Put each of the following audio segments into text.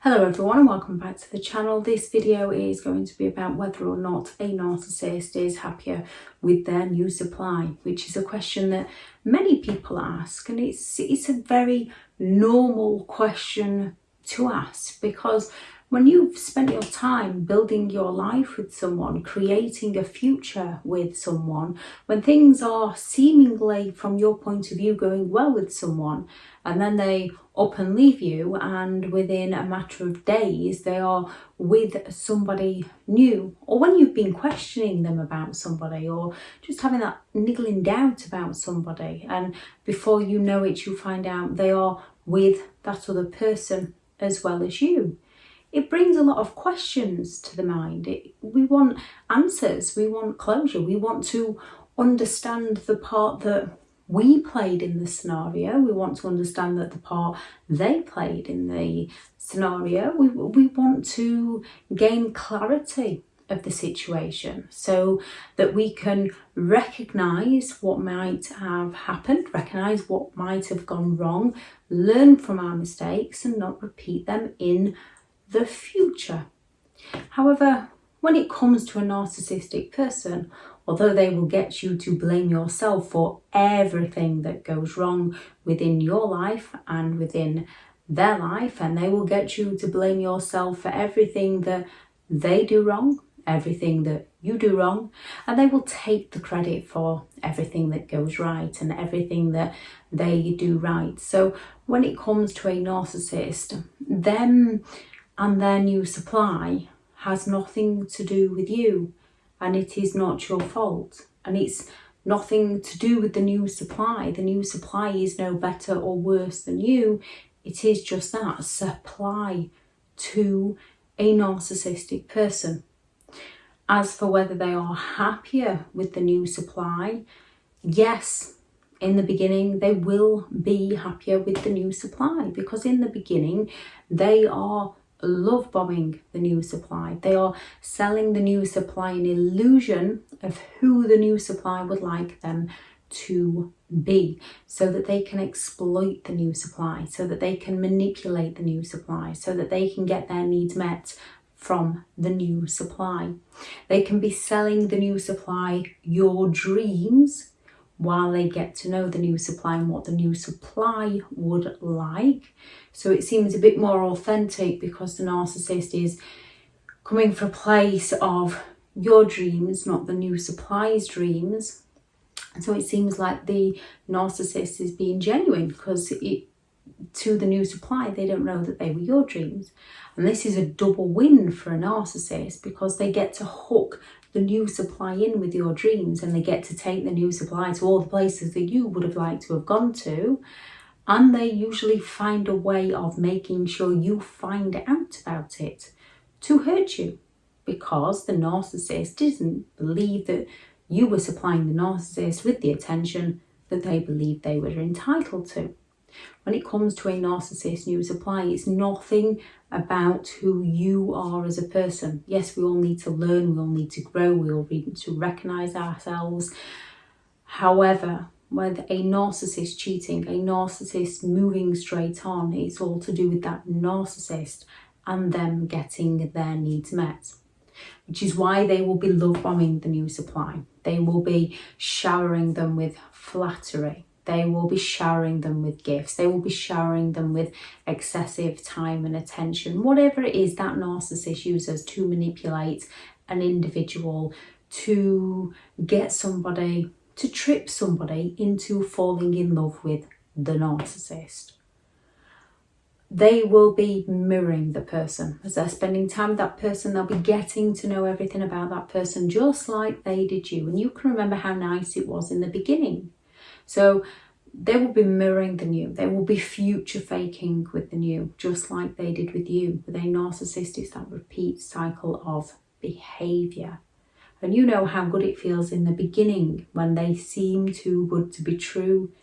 Hello everyone and welcome back to the channel. This video is going to be about whether or not a narcissist is happier with their new supply, which is a question that many people ask, and it's a very normal question to ask, because when you've spent your time building your life with someone, creating a future with someone, when things are seemingly from your point of view going well with someone, and then they up and leave you, and within a matter of days they are with somebody new, or when you've been questioning them about somebody or just having that niggling doubt about somebody, and before you know it you find out they are with that other person as well as you. It brings a lot of questions to the mind. We want answers, we want closure, we want to understand the part that we played in the scenario. We want to understand that the part they played in the scenario. We want to gain clarity of the situation so that we can recognise what might have happened, recognise what might have gone wrong, learn from our mistakes and not repeat them in the future. However, when it comes to a narcissistic person, although they will get you to blame yourself for everything that goes wrong within your life and within their life, and they will get you to blame yourself for everything that they do wrong, everything that you do wrong, and they will take the credit for everything that goes right and everything that they do right. So when it comes to a narcissist, them and their new supply has nothing to do with you, and it is not your fault, and it's nothing to do with the new supply. The new supply is no better or worse than you. It is just that, supply to a narcissistic person. As for whether they are happier with the new supply, yes, in the beginning they will be happier with the new supply, because in the beginning they are love bombing the new supply. They are selling the new supply an illusion of who the new supply would like them to be, so that they can exploit the new supply, so that they can manipulate the new supply, so that they can get their needs met from the new supply. They can be selling the new supply your dreams while they get to know the new supply and what the new supply would like. So it seems a bit more authentic, because the narcissist is coming from a place of your dreams, not the new supply's dreams. And so it seems like the narcissist is being genuine, because to the new supply, they don't know that they were your dreams. And this is a double win for a narcissist, because they get to hook the new supply in with your dreams, and they get to take the new supply to all the places that you would have liked to have gone to, and they usually find a way of making sure you find out about it to hurt you, because the narcissist didn't believe that you were supplying the narcissist with the attention that they believed they were entitled to. When it comes to a narcissist new supply, it's nothing about who you are as a person. Yes, we all need to learn, we all need to grow, we all need to recognise ourselves. However, with a narcissist cheating, a narcissist moving straight on, it's all to do with that narcissist and them getting their needs met. Which is why they will be love bombing the new supply. They will be showering them with flattery. They will be showering them with gifts. They will be showering them with excessive time and attention. Whatever it is that narcissist uses to manipulate an individual, to get somebody, to trip somebody into falling in love with the narcissist. They will be mirroring the person. As they're spending time with that person, they'll be getting to know everything about that person, just like they did you. And you can remember how nice it was in the beginning. So they will be mirroring the new. They will be future faking with the new, just like they did with you. With a narcissist, it's that repeat cycle of behaviour. And you know how good it feels in the beginning when they seem too good to be true,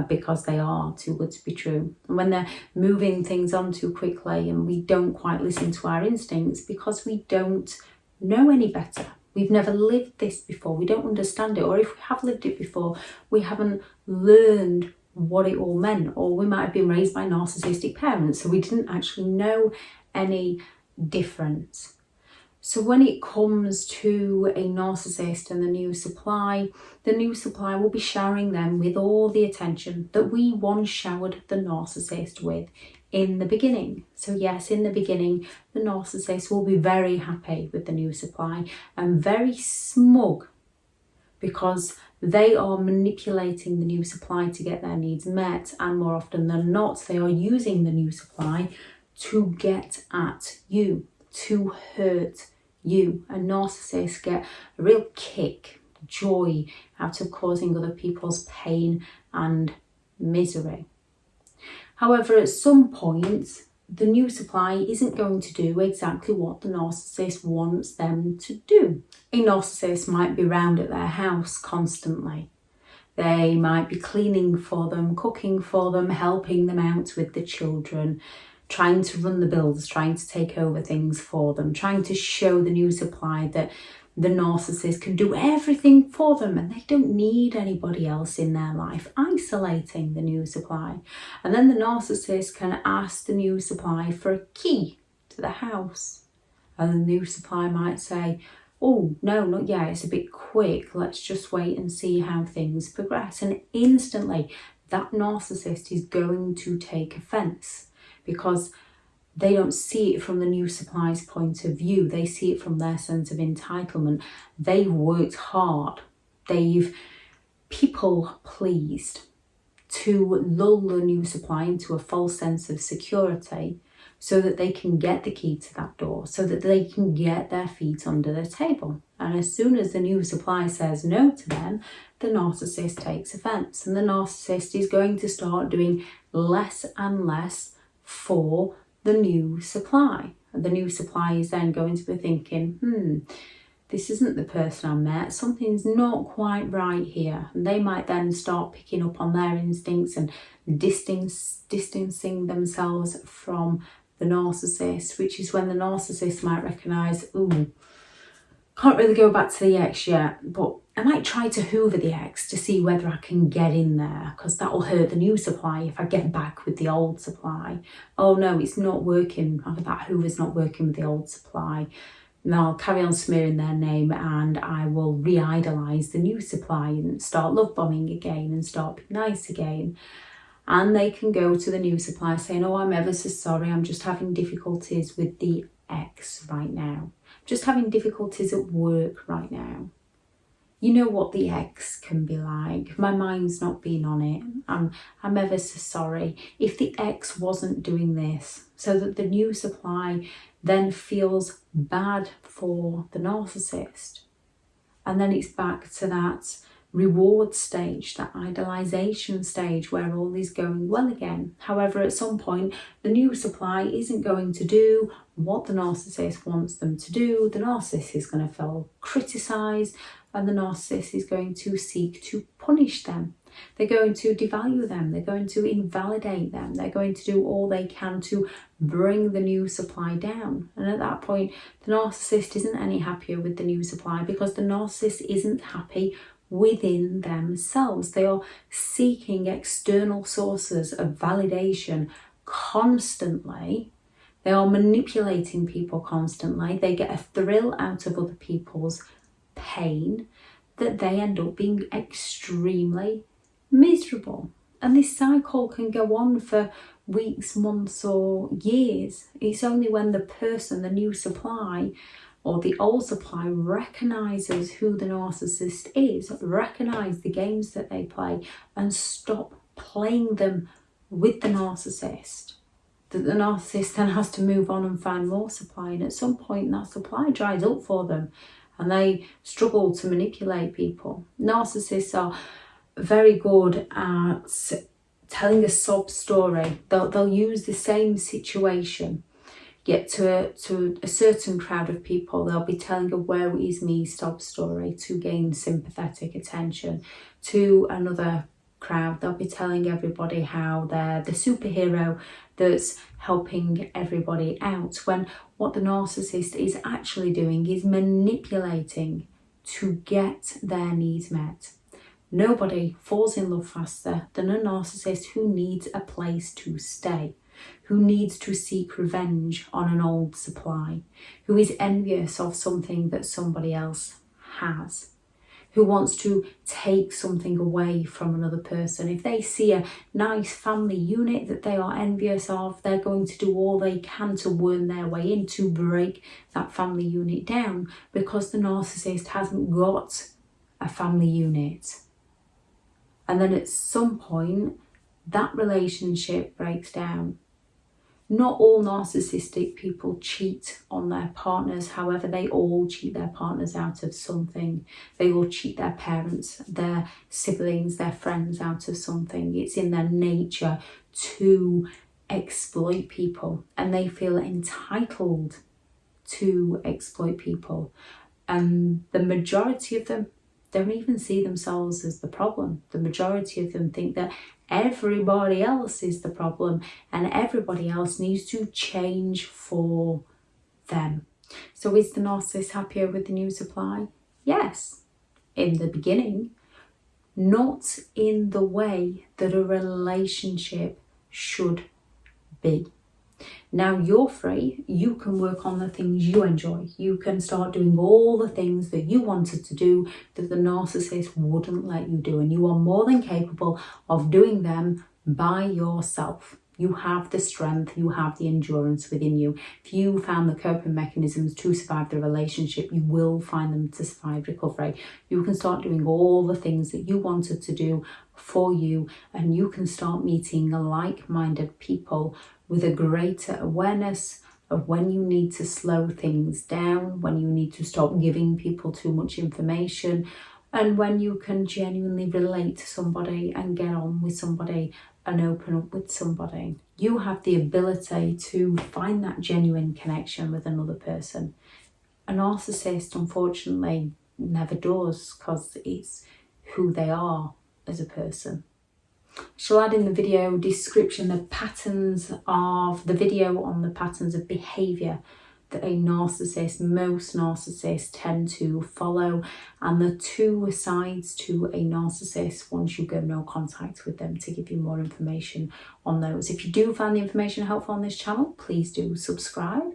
because they are too good to be true. And when they're moving things on too quickly and we don't quite listen to our instincts, because we don't know any better. We've never lived this before. We don't understand it. Or if we have lived it before, we haven't learned what it all meant, or we might have been raised by narcissistic parents, so we didn't actually know any difference. So when it comes to a narcissist and the new supply will be showering them with all the attention that we once showered the narcissist with in the beginning. So yes, in the beginning, the narcissist will be very happy with the new supply and very smug, because they are manipulating the new supply to get their needs met, and more often than not, they are using the new supply to get at you, to hurt you. And narcissists get a real kick, joy out of causing other people's pain and misery. However, at some point, the new supply isn't going to do exactly what the narcissist wants them to do. A narcissist might be round at their house constantly. They might be cleaning for them, cooking for them, helping them out with the children, trying to run the bills, trying to take over things for them, trying to show the new supply that the narcissist can do everything for them and they don't need anybody else in their life, isolating the new supply. And then the narcissist can ask the new supply for a key to the house. And the new supply might say, oh, no, not yet, it's a bit quick, let's just wait and see how things progress. And instantly, that narcissist is going to take offence, because they don't see it from the new supply's point of view. They see it from their sense of entitlement. They've worked hard. They've people pleased to lull the new supply into a false sense of security so that they can get the key to that door, so that they can get their feet under the table. And as soon as the new supply says no to them, the narcissist takes offence, and the narcissist is going to start doing less and less for the new supply. And the new supply is then going to be thinking, this isn't the person I met, something's not quite right here. And they might then start picking up on their instincts and distancing themselves from the narcissist, which is when the narcissist might recognise, can't really go back to the ex yet, but I might try to hoover the ex to see whether I can get in there, because that will hurt the new supply if I get back with the old supply. Oh no, it's not working. That hoover's not working with the old supply. Now I'll carry on smearing their name and I will re-idolise the new supply and start love bombing again and start being nice again. And they can go to the new supply saying, oh, I'm ever so sorry, I'm just having difficulties with the ex right now. Just having difficulties at work right now. You know what the ex can be like. My mind's not been on it. I'm ever so sorry. If the ex wasn't doing this, so that the new supply then feels bad for the narcissist. And then it's back to that reward stage, that idolization stage where all is going well again. However, at some point, the new supply isn't going to do what the narcissist wants them to do. The narcissist is going to feel criticised, and the narcissist is going to seek to punish them. They're going to devalue them. They're going to invalidate them. They're going to do all they can to bring the new supply down. And at that point, the narcissist isn't any happier with the new supply, because the narcissist isn't happy within themselves. They are seeking external sources of validation constantly. They are manipulating people constantly. They get a thrill out of other people's pain, that they end up being extremely miserable. And this cycle can go on for weeks, months or years. It's only when the person, the new supply or the old supply, recognises who the narcissist is, recognise the games that they play and stop playing them with the narcissist, that the narcissist then has to move on and find more supply. And at some point that supply dries up for them and they struggle to manipulate people. Narcissists are very good at telling a sob story. They'll use the same situation, yet to a certain crowd of people, they'll be telling a woe is me sob story to gain sympathetic attention. To another crowd, they'll be telling everybody how they're the superhero that's helping everybody out, when what the narcissist is actually doing is manipulating to get their needs met. Nobody falls in love faster than a narcissist who needs a place to stay, who needs to seek revenge on an old supply, who is envious of something that somebody else has, who wants to take something away from another person. If they see a nice family unit that they are envious of, they're going to do all they can to worm their way in to break that family unit down, because the narcissist hasn't got a family unit. And then at some point, that relationship breaks down. Not all narcissistic people cheat on their partners. However, they all cheat their partners out of something. They all cheat their parents, their siblings, their friends out of something. It's in their nature to exploit people, and they feel entitled to exploit people. And the majority of them don't even see themselves as the problem. The majority of them think that everybody else is the problem and everybody else needs to change for them. So is the narcissist happier with the new supply? Yes, in the beginning. Not in the way that a relationship should be. Now you're free, you can work on the things you enjoy. You can start doing all the things that you wanted to do that the narcissist wouldn't let you do. And you are more than capable of doing them by yourself. You have the strength, you have the endurance within you. If you found the coping mechanisms to survive the relationship, you will find them to survive recovery. You can start doing all the things that you wanted to do for you, and you can start meeting like-minded people with a greater awareness of when you need to slow things down, when you need to stop giving people too much information, and when you can genuinely relate to somebody and get on with somebody and open up with somebody. You have the ability to find that genuine connection with another person. A narcissist, unfortunately, never does, because it's who they are as a person. I shall add in the video description the patterns of the video on the patterns of behaviour that most narcissists tend to follow, and the 2 sides to a narcissist once you go no contact with them, to give you more information on those. If you do find the information helpful on this channel, please do subscribe.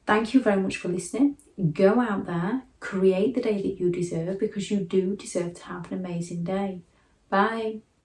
Thank you very much for listening. Go out there, create the day that you deserve, because you do deserve to have an amazing day. Bye.